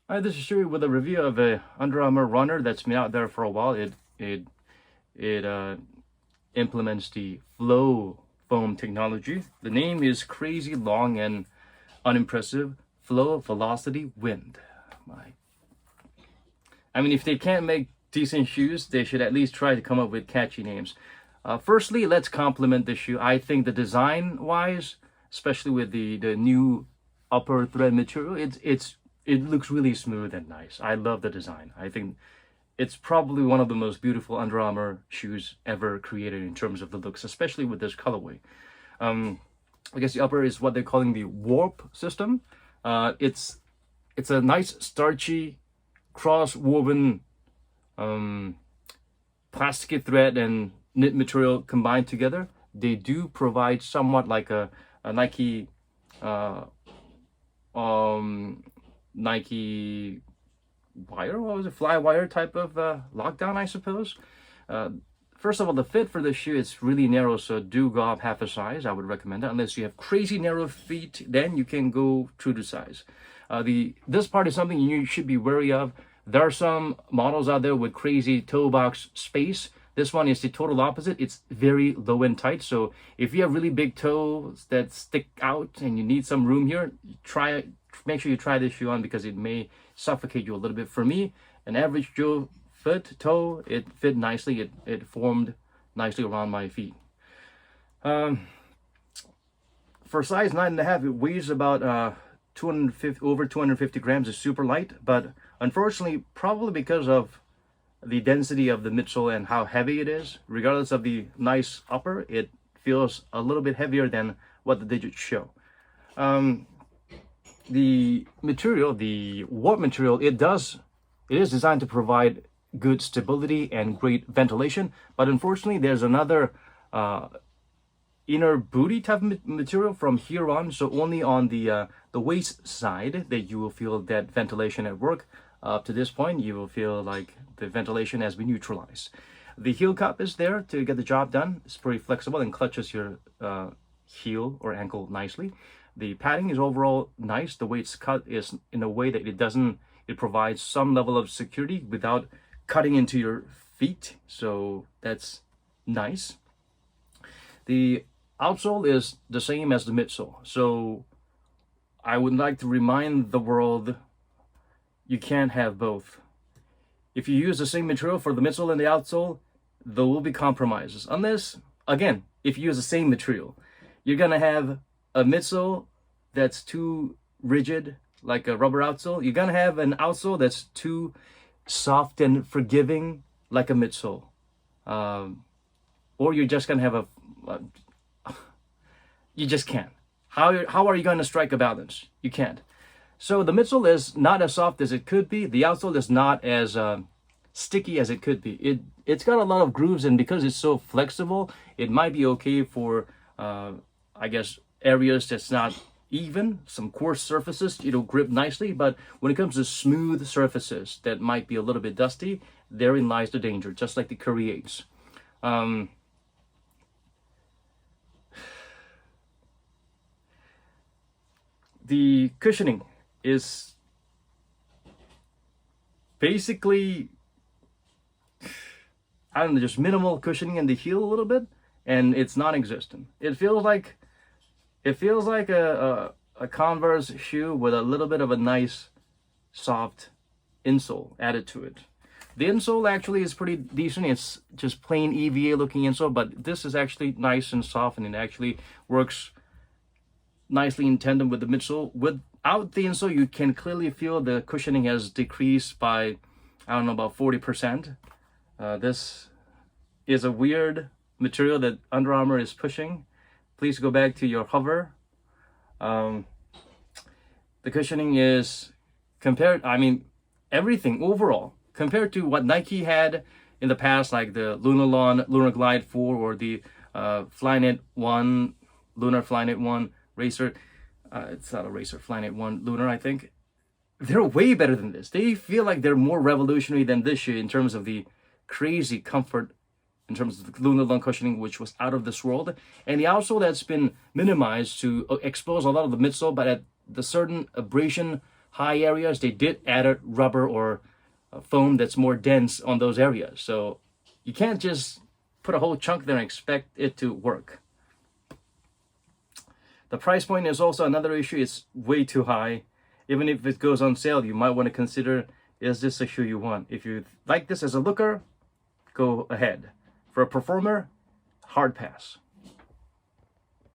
Hi, this is Shui with a review of a Under Armour runner that's been out there for a while. It implements the Flow foam technology. The name is crazy long and unimpressive. Flow Velocity Wind. My, I mean, if they can't make decent shoes, they should at least try to come up with catchy names. Firstly, let's compliment the shoe. I think the design-wise, especially with the new upper thread material, it looks really smooth and nice. I love the design. I think it's probably one of the most beautiful Under Armour shoes ever created in terms of the looks, especially with this colorway. I guess the upper is what they're calling the warp system. It's a nice starchy cross-woven plastic thread and knit material combined together. They do provide somewhat like a Nike uh, Nike wire, what was it, fly wire type of lockdown, I suppose. Uh, First of all, the fit for the shoe is really narrow, so do go up half a size. I would recommend that. Unless you have crazy narrow feet, then you can go true to size. This part is something you should be wary of. There are some models out there with crazy toe box space. This one is the total opposite. It's very low and tight. So if you have really big toes that stick out and you need some room here, make sure you try this shoe on because it may suffocate you a little bit. For me, an average Joe toe, it fit nicely. It formed nicely around my feet. For size 9.5, it weighs about 250 grams. Is super light, but unfortunately, probably because of the density of the midsole and how heavy it is, regardless of the nice upper, it feels a little bit heavier than what the digits show. The material, the warp material, it is designed to provide good stability and great ventilation, but unfortunately there's another inner booty type of material from here on, so only on the waist side that you will feel that ventilation at work. Up to this point, you will feel like the ventilation has been neutralized. The heel cup is there to get the job done. It's pretty flexible and clutches your heel or ankle nicely. The padding is overall nice. The way it's cut is in a way that it provides some level of security without cutting into your feet. So that's nice. The outsole is the same as the midsole. So I would like to remind the world, you can't have both. If you use the same material for the midsole and the outsole, there will be compromises. Unless, again, if you use the same material, you're gonna have a midsole that's too rigid, like a rubber outsole. You're gonna have an outsole that's too soft and forgiving, like a midsole. Or you're just gonna have you just can't. How are you gonna strike a balance? You can't. So the midsole is not as soft as it could be. The outsole is not as sticky as it could be. It's got a lot of grooves, and because it's so flexible, it might be okay for I guess areas that's not even, some coarse surfaces. It'll grip nicely, but when it comes to smooth surfaces that might be a little bit dusty, therein lies the danger, just like the Curry 8s. The cushioning is basically, I don't know, just minimal cushioning in the heel a little bit, and it's non-existent. It feels like a Converse shoe with a little bit of a nice soft insole added to it. The insole actually is pretty decent. It's just plain EVA looking insole, but this is actually nice and soft, and it actually works nicely in tandem with the midsole. Without the insole, you can clearly feel the cushioning has decreased by, I don't know, about 40%. This is a weird material that Under Armour is pushing. Please go back to your hover. The cushioning is everything overall, compared to what Nike had in the past, like the Lunar Glide 4 or the Flyknit 1, Lunar Flyknit 1 Racer. It's not a Racer, Flyknit 1 Lunar, I think. They're way better than this. They feel like they're more revolutionary than this shoe in terms of the crazy comfort, in terms of the Lunar Long cushioning, which was out of this world. And the outsole that's been minimized to expose a lot of the midsole, but at the certain abrasion high areas, they did added rubber or foam that's more dense on those areas. So you can't just put a whole chunk there and expect it to work. The price point is also another issue. It's way too high. Even if it goes on sale, you might want to consider, is this a shoe you want? If you like this as a looker, go ahead. For a performer, hard pass.